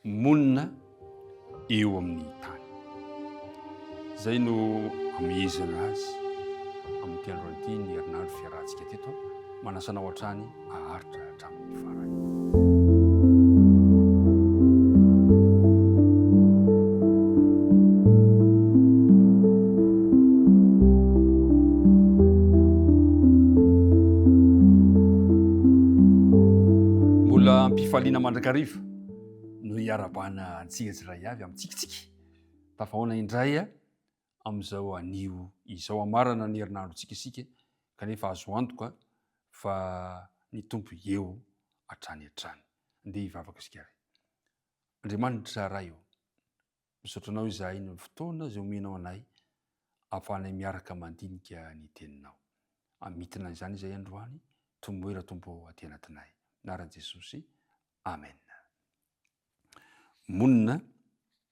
monina eo amin'ny tany. Zay no amehezana azy amin'ny androany ity ny herinandro fiarahantsika teto, manasana ao hatrany aharitra hatramin'ny farany. Mbola mpifaliana mandrakariva no hiarabana antsika tsiray avy amintsikatsika tafahoana indray amin'izao anio izao amarana ny herinandro tsikasika, kanefa azo antoka fa ny tompo eo hatrany hatrany. Andeha hivavaka isika. Andriamanitra ray eo, misaotra anao izahay ny fotoana izay omenao anay ahafahanay miaraka mandinika ny teninao. Amitina izany izay androany, tomboera tompo aty anatinay. Naran'i Jesosy, amen. Monina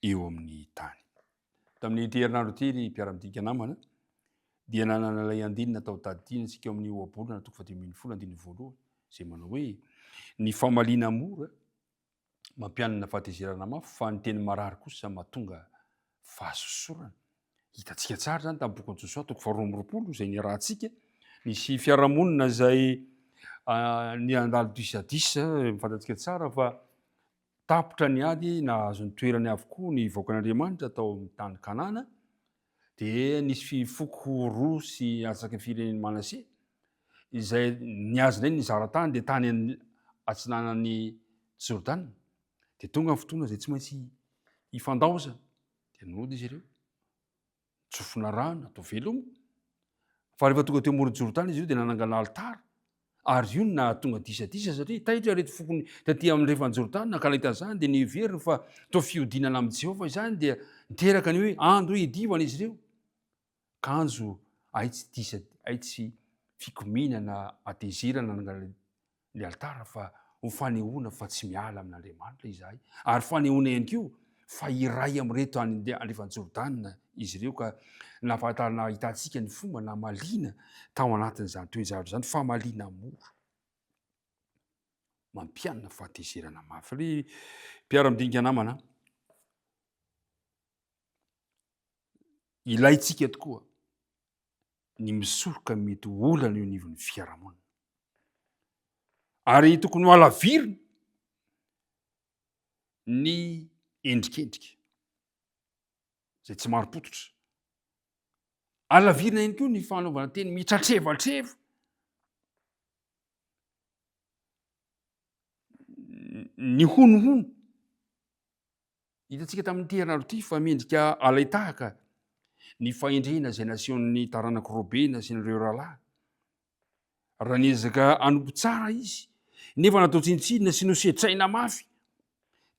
eo amin'ny tany. Tamin'ity herinandro ity ny mpiara-midinika namana dia nananalay andinina tao tadidina isika eo amin'ny ohabolana toko 10:1 izay manao hoe ny famaliana mora mampianana fahatezerana mafy fa ny teny marary kosa mahatonga fahasosorana. Hitantsika tsara zany tamin'ny bokin'i Josoa toko 2:20 izay niarahantsika nisy fiarahamonina izay ny andalo disadisa, mifantatsika tsara fa tapotra ny ady nahazo ny toerany avokoa ny vahoakan'Andriamanitra tao amin'ny tany Kanana, dia nisy foko roa sy atsaky ny firenen'ny Manase izay niazona eny nizara tany dia tany atsinanan'ny Jordana, dia tonga ny fotoana izay tsy maintsy hifandaozana dia nody izy ireo, tsofina rano atao velomo. Fa rehefa tonga teo amoron'ny Jordana izy ireo dia nanangana alitara, ary io na tonga disadisa satria taitra reto fokony taty amin'ny rehefan'ny Jordana ka nahita zany dia niheverina fa toa fiodinana amin'ny Jehovah izany dia niteraka ny hoe andro hidivana izy ireo. Kanjo aitsy fikominana atezerana ny alitara fa ho fanehoana fa tsy miala amin'Andriamanitra izahay, ary fanehoana ihany koa fa iray amin'ireto andrefan'ny Jordana izy ireo, ka nahafantarana hitantsika ny fomba namalina tao anatin'izany toejavatra izany, famalina mora mampianana fahatezerana mafy. Ry mpiara-midinika namana, ilayntsika tokoa ny misoroka mety olana eo anivon'ny fiarahamonina, ary tokony ho alavirina ny endrikendrika izay tsy mari-pototra. Alavirina ihany koa ny fanaovana teny mitratrevatrevo, ny honohono. Hitantsika tamin'ny herinandro ity fa mendrika alaitahaka ny fahendrena izay nasehoan'ny taranaka Robena sy nireo rahalahy. Raha niezaka anompo tsara izy, nefa natao tsinontsinona sy nosetraina mafy,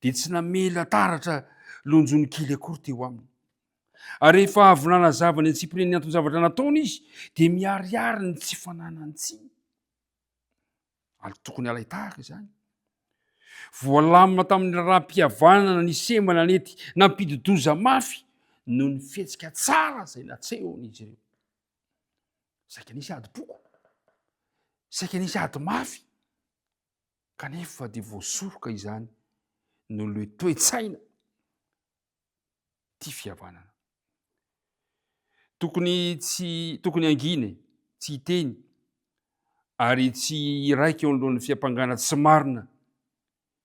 dia tsy namela taratra lonjony kely akory teo aminy. Ary rehefa avy nanazava ny antsipireny ny antony-zavatra nataony izy, dia miariary ny tsy fananany tsiny. Ary tokony alaitahaka izany. Voalamina tamin'ny raha-mpihavanana ny semana nety nampididoza mafy no ny fihetsika tsara izay natsehon'izy ireo. Saika nisy ady-poko, saika nisy ady mafy, kanefa dia voasoroka izany no le toe-tsaina ty fihavanana. Tokony anginy, tsy hiteny, ary tsy iraika eo anoloan'ny fihampangana tsy marina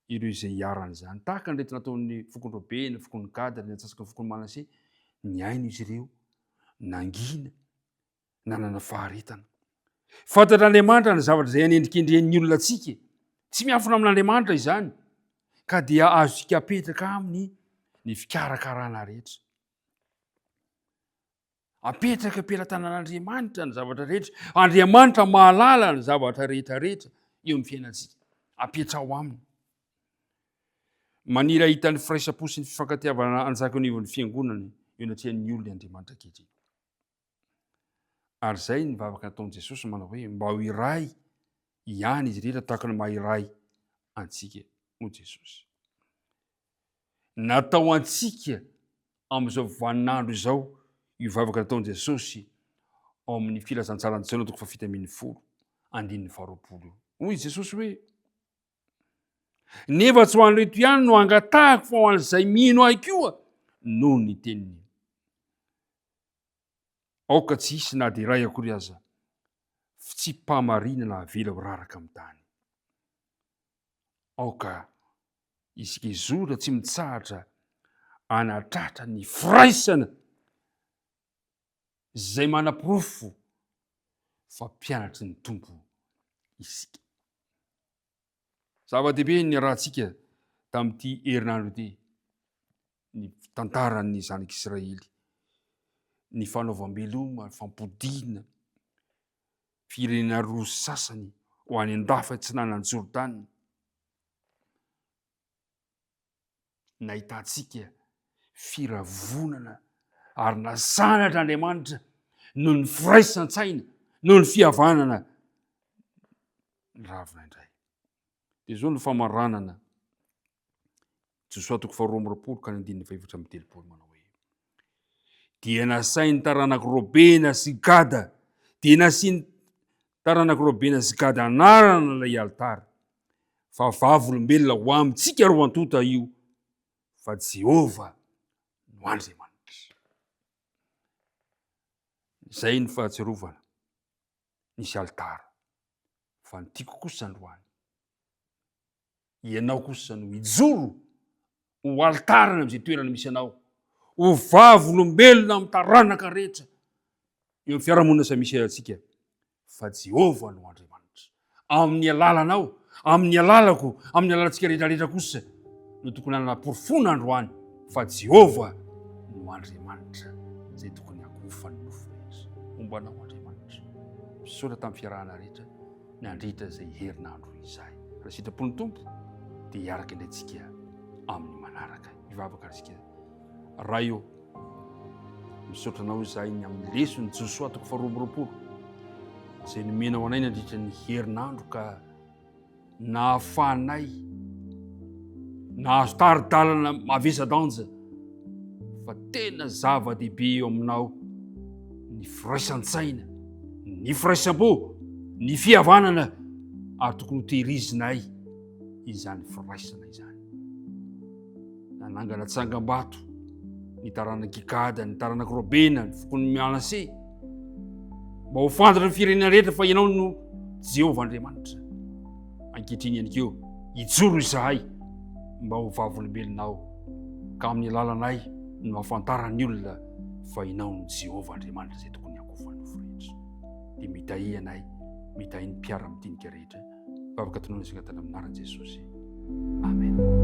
ireo izay hiaran'izany. Tahaka ny reto nataon'ny fokony Robena, fokony Gada, ny antsasaka ny fokony Manase, ny aina izy ireo nangina, nanana faharetana. Fantatr'Andriamanitra ny zavatra izay hanendrikendren'ny olona antsika, tsy miafina amin'Andriamanitra izany, ka dia azontsika apetraka aminy ny fikarakarana rehetra. Apetraka am-pelatanan'Andriamanitra ny zavatra rehetra. Andriamanitra mahalala ny zavatra rehetrarehetra eo amin'ny fiainantsika. Apetra ao aminy. Maniry ahita ny firaisapo sy ny fifankatiavana anjaka anivon'ny fiangonany eo anatrehan'ny olona Andriamanitra ankehitriny. Ary zay ny vavaka nataon'i Jesosy manao hoe mba ho iray ihany izy rehetra tahaka ny maha iray antsika hoy Jesosy. Natao antsika amin'izao vaninandro izao io vavaka nataon'i Jesosy ao amin'ny filazantsarany Jaona toko 7:20, 20. Hoy Jesosy hoe nefa tsy ho an'reto ihany no angatahako fa ho an'izay mino ahy koa noho ny teniny. Aoka tsy hisy na de ray akory aza tsy mpamarinana avela ho raraka amin'ny tany. Aoka isika izora tsy mitsahatra anatratra ny firaisana zay manam-porofo fa mpianatry ny tompo isika. Zava-dehibe ny rahantsika tamin'ity herinandro ity, ny tantaran'ny zanak'Israely, ny fanaovam-beloma, ny fampodina, firenena roa sasany ho any an-dafa atsinanan'ny Jordany. Nahitantsika firavonana ary nasanatran'Andriamanitra noho ny firaisan-tsaina, noho ny fihavanana ny ravina indray. De zao ny famaranana Josoa 2:20 ka 9:7 manao hoe: dia nasainy taranaka Robena sy Gada, dia nasiany taranaka Robena sy Gada anarana ilay altara, fa vavolombelona ho amintsika ro antota io, fa Jehova no Andriamanitra. Zay ny fahatsiarovana nisy altara, fa ny tiako kosa androany, ianao kosa no ijoro ho altarana am'izay toerana misy anao, ho vavolombelona amin'ny taranaka rehetra eo amin'ny fiarahamonina sa misy antsika, fa Jehova no Andriamanitra. Amin'ny alalanao, amin'ny alalako, amin'ny alalantsika rehetrarehetra kosa no tokony hanapofona androany, fa Jehova no Andriamanitra zay tokony hakofa ny nofo rehetra. Mombanao Andriamanitra, misaotra tamin'ny fiarahana rehetra, ny andritra zay herinandro izay. Raha sitrapony Tompo dia hiaraka indraytsika amin'ny manaraka. Mivavaka arsika raha io, misaotra anao izahay ny amin'ny lesony Josoa 2:20 zay nomenao anay nandritra ny herinandro ka nahafahanay nahazo taridalana mavesa-danja fa tena zava-dehibe eo aminao ny firaisan-tsaina, ny firaisam-po, ny fihavanana, ary tokony ho tehirizinay izany firaisana izany. Nanangana tsangam-bato ny taranaki Gada, ny taranaki Robena, ny fokony Manase, mba ho fantatra ny firenena rehetra fa ianao no Jehova Andriamanitra. Ankehitriny ihany keo ijoro izahay mba ho vavolombelonao, ka amin'ny alalanay no hafantaran'ny olona fa ianao no Jehova Andriamanitra zay tokony hakofa ny nofo rehetra. Dia mitahy anay, mitahy ny mpiara-mitinika rehetra, vavaka tonoana isika tany amin'ny anaran'i Jesosy. Amen.